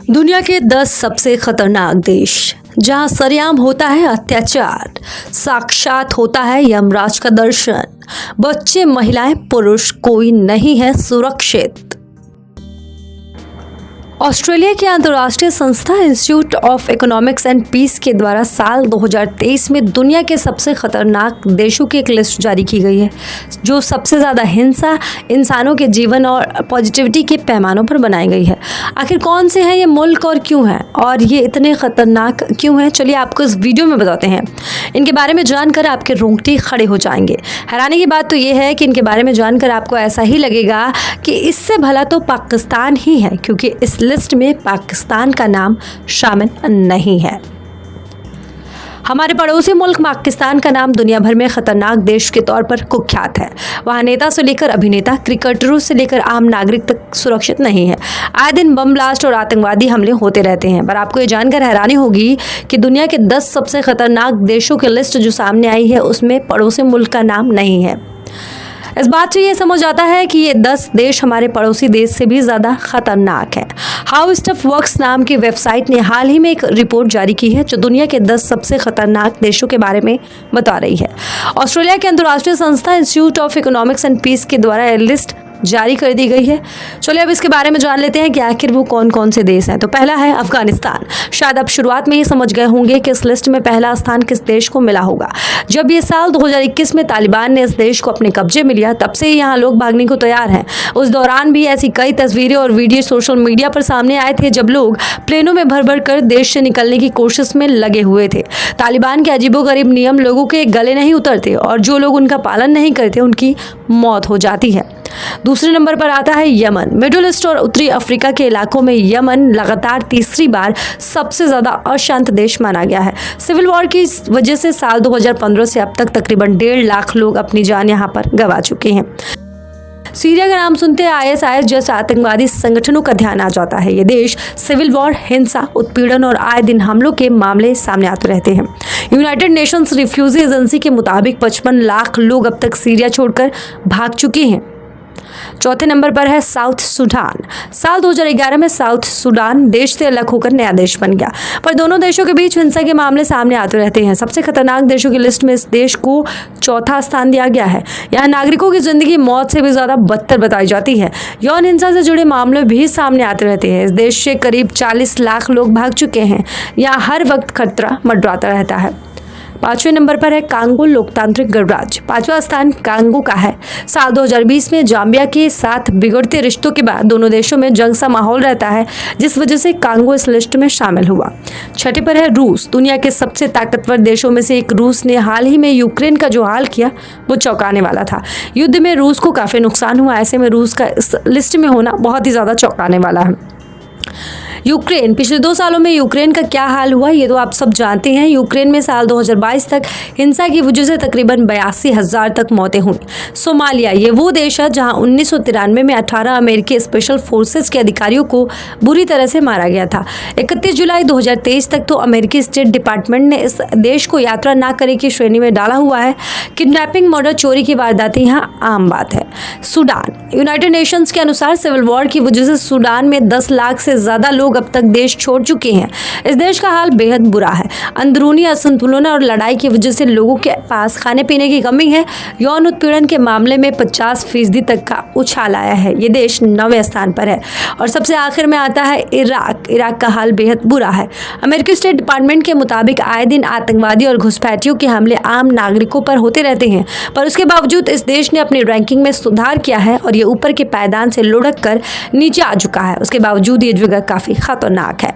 दुनिया के 10 सबसे खतरनाक देश जहां सरेआम होता है अत्याचार, साक्षात होता है यमराज का दर्शन, बच्चे, महिलाएं, पुरुष, कोई नहीं है सुरक्षित। ऑस्ट्रेलिया की अंतर्राष्ट्रीय संस्था institute of economics and peace के द्वारा साल 2023 में दुनिया के सबसे खतरनाक देशों की एक लिस्ट जारी की गई है, जो सबसे ज़्यादा हिंसा, इंसानों के जीवन और पॉजिटिविटी के पैमानों पर बनाई गई है। आखिर कौन से हैं ये मुल्क और क्यों हैं, और ये इतने खतरनाक क्यों हैं, चलिए आपको इस वीडियो में बताते हैं। इनके बारे में जानकर आपके रोंगटे खड़े हो जाएंगे। हैरानी की बात तो ये है कि इनके बारे में जानकर आपको ऐसा ही लगेगा कि इससे भला तो पाकिस्तान ही है, क्योंकि इस लिस्ट में पाकिस्तान का नाम शामिल नहीं है। हमारे पड़ोसी मुल्क पाकिस्तान का नाम दुनिया भर में खतरनाक देश के तौर पर कुख्यात है। वहाँ नेता से लेकर अभिनेता, क्रिकेटरों से लेकर आम नागरिक तक सुरक्षित नहीं है। आए दिन बम ब्लास्ट और आतंकवादी हमले होते रहते हैं। पर आपको ये जानकर हैरानी होगी कि दुनिया के 10 सबसे खतरनाक देशों की लिस्ट जो सामने आई है, उसमें पड़ोसी मुल्क का नाम नहीं है। इस बात से ये समझ आता है कि ये 10 देश हमारे पड़ोसी देश से भी ज़्यादा खतरनाक है। हाउ स्टफ वर्क्स नाम की वेबसाइट ने हाल ही में एक रिपोर्ट जारी की है, जो दुनिया के 10 सबसे खतरनाक देशों के बारे में बता रही है। ऑस्ट्रेलिया की अंतर्राष्ट्रीय संस्था institute of economics and peace के द्वारा यह लिस्ट जारी कर दी गई है। चलिए अब इसके बारे में जान लेते हैं कि आखिर वो कौन कौन से देश हैं। तो पहला है अफगानिस्तान। शायद आप शुरुआत में ही समझ गए होंगे कि इस लिस्ट में पहला स्थान किस देश को मिला होगा। जब ये साल 2021 में तालिबान ने इस देश को अपने कब्जे में लिया, तब से ही यहाँ लोग भागने को तैयार हैं। उस दौरान भी ऐसी कई तस्वीरें और वीडियो सोशल मीडिया पर सामने आए थे, जब लोग प्लेनों में भर भर कर देश से निकलने की कोशिश में लगे हुए थे। तालिबान के अजीबोगरीब नियम लोगों के गले नहीं उतरते, और जो लोग उनका पालन नहीं करते उनकी मौत हो जाती है। दूसरे नंबर पर आता है यमन। मिडिल ईस्ट और उत्तरी अफ्रीका के इलाकों में यमन लगातार तीसरी बार सबसे ज्यादा अशांत देश माना गया है। सिविल वॉर की वजह से साल 2015 से अब तक तकरीबन 1.5 लाख लोग अपनी जान यहां पर गंवा चुके हैं। सीरिया का नाम सुनते ISIS जैसे आतंकवादी संगठनों का ध्यान आ जाता है। ये देश सिविल वॉर, हिंसा, उत्पीड़न और आए दिन हमलों के मामले सामने आते रहते हैं। यूनाइटेड नेशंस रिफ्यूजी एजेंसी के मुताबिक 55 लाख लोग अब तक सीरिया छोड़कर भाग चुके हैं। चौथे नंबर पर है साउथ सूडान। साल 2011 में साउथ सूडान देश से अलग होकर नया देश बन गया, पर दोनों देशों के बीच हिंसा के मामले सामने आते रहते हैं। सबसे खतरनाक देशों की लिस्ट में इस देश को चौथा स्थान दिया गया है। यहाँ नागरिकों की जिंदगी मौत से भी ज्यादा बदतर बताई जाती है। यौन हिंसा से जुड़े मामले भी सामने आते रहते हैं। इस देश से करीब 40 लाख लोग भाग चुके हैं। यहाँ हर वक्त खतरा मंडराता रहता है। 5वें नंबर पर है कांगो लोकतांत्रिक गणराज्य। 5वां स्थान कांगो का है। साल 2020 में जाम्बिया के साथ बिगड़ते रिश्तों के बाद दोनों देशों में जंग सा माहौल रहता है, जिस वजह से कांगो इस लिस्ट में शामिल हुआ। 6ठे पर है रूस। दुनिया के सबसे ताकतवर देशों में से एक रूस ने हाल ही में यूक्रेन का जो हाल किया, वो चौंकाने वाला था। युद्ध में रूस को काफ़ी नुकसान हुआ। ऐसे में रूस का इस लिस्ट में होना बहुत ही ज़्यादा चौंकाने वाला है। यूक्रेन। पिछले 2 सालों में यूक्रेन का क्या हाल हुआ, ये तो आप सब जानते हैं। यूक्रेन में साल 2022 तक हिंसा की वजह से तकरीबन 82,000 तक मौतें हुई। सोमालिया, ये वो देश है जहां 1993 में 18 अमेरिकी स्पेशल फोर्सेस के अधिकारियों को बुरी तरह से मारा गया था। 31 जुलाई 2023 तक तो अमेरिकी स्टेट डिपार्टमेंट ने इस देश को यात्रा न करे की श्रेणी में डाला हुआ है। किडनैपिंग, मर्डर, चोरी की वारदातें यहाँ आम बात है। सूडान। यूनाइटेड नेशंस के अनुसार सिविल वॉर की वजह से सूडान में 10 लाख से ज्यादा लोग अब तक देश छोड़ चुके हैं। इस देश का हाल बेहद बुरा है। अंदरूनी असंतुलन और लड़ाई की वजह से लोगों के पास खाने पीने की कमी है। यौन उत्पीड़न के मामले में 50% तक का उछाल आया है। ये देश 9वें स्थान पर है। और सबसे आखिर में आता है इराक। इराक का हाल बेहद बुरा है। अमेरिकी स्टेट डिपार्टमेंट के मुताबिक आए दिन आतंकवादी और घुसपैठियों के हमले आम नागरिकों पर होते रहते हैं, पर उसके बावजूद इस देश ने अपनी रैंकिंग में सुधार किया है और ये ऊपर के पायदान से लुढ़क कर नीचे आ चुका है। उसके बावजूद ये जगह काफी खतरनाक है।